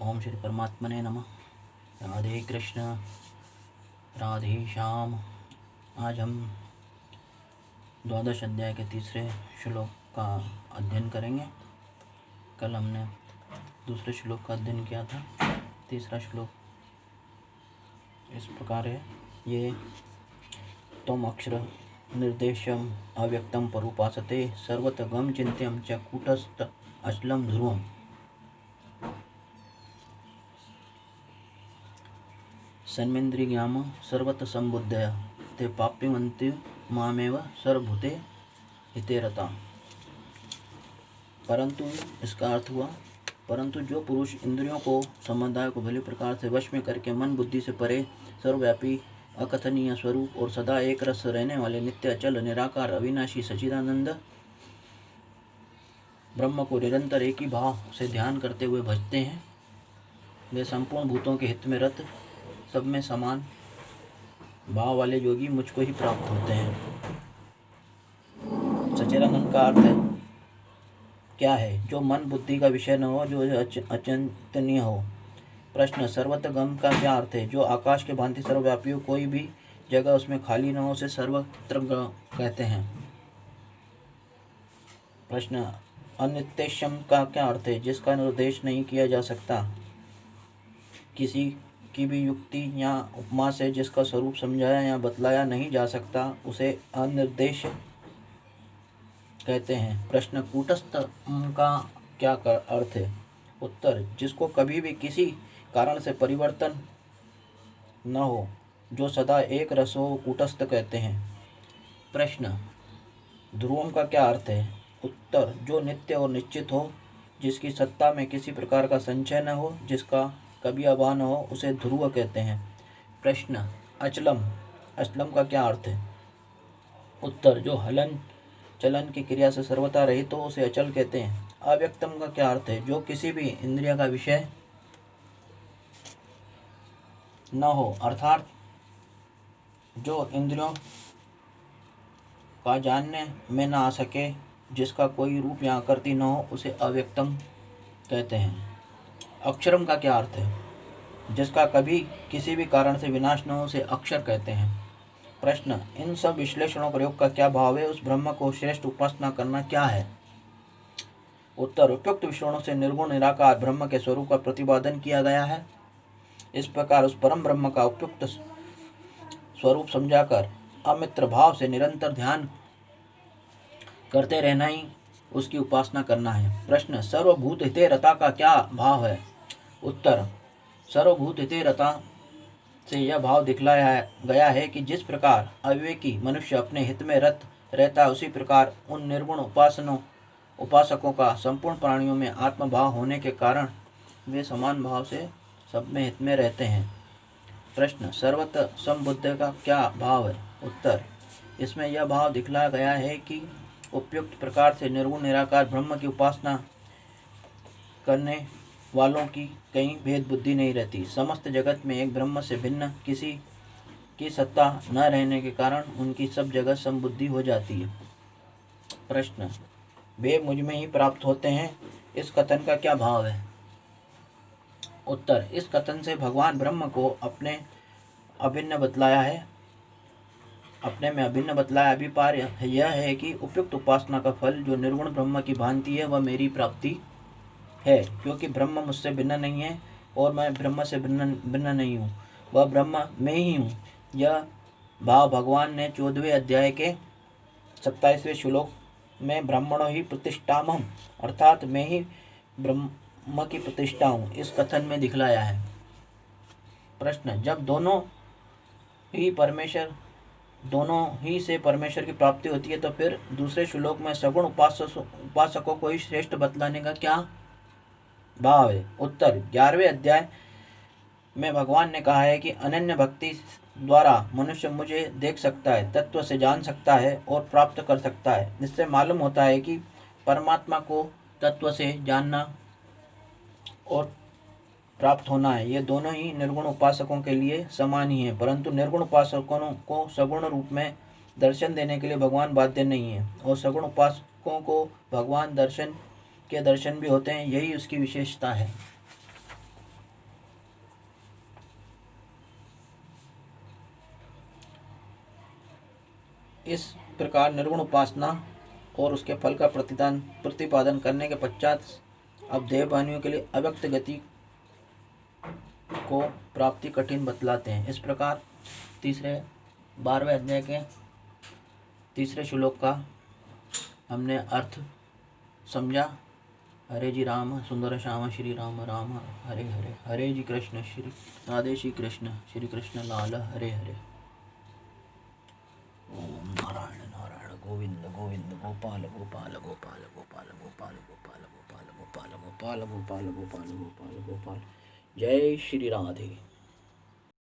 ओम श्री परमात्मने नमः। राधे कृष्ण राधे श्याम। आज हम द्वादश अध्याय के तीसरे श्लोक का अध्ययन करेंगे। कल हमने दूसरे श्लोक का अध्ययन किया था। तीसरा श्लोक इस प्रकार है। ये तम अक्षर निर्देशम अव्यक्तम परुपासते सर्वत गम चिंत्यम च कूटस्थ अचलम ध्रुवम। सन्मेन्द्रियाम सर्वत संबुद्धय ते पाप्यवन्ति मामेव सर्वभूते हिते रता। परंतु इसका अर्थ हुआ, परंतु जो पुरुष इंद्रियों को समुदाय को भली प्रकार से वश में करके मन बुद्धि से परे सर्वव्यापी अकथनीय स्वरूप और सदा एक रस रहने वाले नित्य अचल निराकार अविनाशी सच्चिदानंद ब्रह्म को निरंतर एक ही भाव से ध्यान करते हुए भजते हैं, वे संपूर्ण भूतों के हित में रत सब में समान भाव वाले योगी मुझको ही प्राप्त होते हैं। सच्चिदानंद का अर्थ क्या है? जो मन बुद्धि का विषय न हो, जो अचिंतनीय हो। प्रश्न, सर्वतगम का क्या अर्थ है? जो आकाश के भांति सर्वव्यापी हो, कोई भी जगह उसमें खाली न हो, उसे सर्वत्र कहते हैं। प्रश्न, अनित्यशम का क्या अर्थ है? जिसका निर्देश नहीं किया जा सकता, किसी की भी युक्ति या उपमा से जिसका स्वरूप समझाया या बतलाया नहीं जा सकता, उसे अनिर्देश कहते हैं। प्रश्न, कूटस्थ का क्या अर्थ है? उत्तर, जिसको कभी भी किसी कारण से परिवर्तन न हो, जो सदा एक रस हो, कूटस्थ कहते हैं। प्रश्न, ध्रुवम का क्या अर्थ है? उत्तर, जो नित्य और निश्चित हो, जिसकी सत्ता में किसी प्रकार का संचय न हो, जिसका कभी अभाव न हो, उसे ध्रुव कहते हैं। प्रश्न, अचलम का क्या अर्थ है? उत्तर, जो हलन चलन की क्रिया से सर्वथा रहित हो, उसे अचल कहते हैं। अव्यक्तम का क्या अर्थ है? जो किसी भी इंद्रिय का विषय न हो, अर्थात जो इंद्रियों का जानने में न आ सके, जिसका कोई रूप या आकृति न हो, उसे अव्यक्तम कहते हैं। अक्षरम का क्या अर्थ है? जिसका कभी किसी भी कारण से विनाश न हो, उसे अक्षर कहते हैं। प्रश्न, इन सब विश्लेषणों प्रयोग का क्या भाव है? उस ब्रह्म को श्रेष्ठ उपासना करना क्या है? उत्तर, उपयुक्त विश्लेषणों से निर्गुण निराकार ब्रह्म के स्वरूप का प्रतिपादन किया गया है। इस प्रकार उस परम ब्रह्म का उपयुक्त स्वरूप समझाकर अमित्र भाव से निरंतर ध्यान करते रहना ही उसकी उपासना करना है। प्रश्न, सर्वभूत हिते रता का क्या भाव है? उत्तर, सर्वभूत हिते रता से यह भाव दिखलाया गया है कि जिस प्रकार अविवेकी मनुष्य अपने हित में रत रहता है, उसी प्रकार उन निर्गुण उपासकों का संपूर्ण प्राणियों में आत्मभाव होने के कारण वे समान भाव से सब में हित में रहते हैं। प्रश्न, सर्वत संबुद्ध का क्या भाव है? उत्तर, इसमें यह भाव दिखलाया गया है कि उपयुक्त प्रकार से निर्गुण निराकार ब्रह्म की उपासना करने वालों की कहीं भेद बुद्धि नहीं रहती। समस्त जगत में एक ब्रह्म से भिन्न किसी की सत्ता न रहने के कारण उनकी सब जगह समबुद्धि हो जाती है। प्रश्न, वे मुझ में ही प्राप्त होते हैं, इस कथन का क्या भाव है? उत्तर, इस कथन से भगवान ब्रह्म को अपने में अभिन्न बतलाया अभिप्राय यह है कि उपयुक्त उपासना का फल जो निर्गुण ब्रह्म की भांति है, वह मेरी प्राप्ति है, क्योंकि ब्रह्म मुझसे भिन्न नहीं है और मैं ब्रह्म से भिन्न नहीं हूँ, वह ब्रह्म में ही हूँ। यह भाव भगवान ने 14वें अध्याय के 27वें श्लोक में ब्रह्मणो ही प्रतिष्ठामहम्, अर्थात मैं ही ब्रह्म की प्रतिष्ठा हूँ, इस कथन में दिखलाया है। प्रश्न, जब दोनों ही से परमेश्वर की प्राप्ति होती है, तो फिर दूसरे श्लोक में सगुण उपासकों को ही श्रेष्ठ बतलाने का क्या भाव है? उत्तर, 11वें अध्याय में भगवान ने कहा है कि अनन्य भक्ति द्वारा मनुष्य मुझे देख सकता है, तत्व से जान सकता है और प्राप्त कर सकता है। इससे मालूम होता है कि परमात्मा को तत्व से जानना और प्राप्त होना है, ये दोनों ही निर्गुण उपासकों के लिए समान ही है। परंतु निर्गुण उपासकों को सगुण रूप में दर्शन देने के लिए भगवान बाध्य नहीं है, और सगुण उपासकों को भगवान दर्शन भी होते हैं, यही उसकी विशेषता है। इस प्रकार निर्गुण उपासना और उसके फल का प्रतिपादन करने के पश्चात अब देववानियों के लिए अव्यक्त गति को प्राप्ति कठिन बतलाते हैं। इस प्रकार 12वें अध्याय के 3 श्लोक का हमने अर्थ समझा। हरे जी राम सुंदर श्याम श्री राम राम हरे हरे, हरे जी कृष्ण श्री राधे श्री कृष्ण श्री कृष्ण लाल हरे हरे। ओम नारायण नारायण गोविंद गोविंद गोपाल गोपाल गोपाल गोपाल गोपाल गोपाल गोपाल गोपाल गोपाल गोपाल गोपाल गोपाल गोपाल। जय श्री राधे।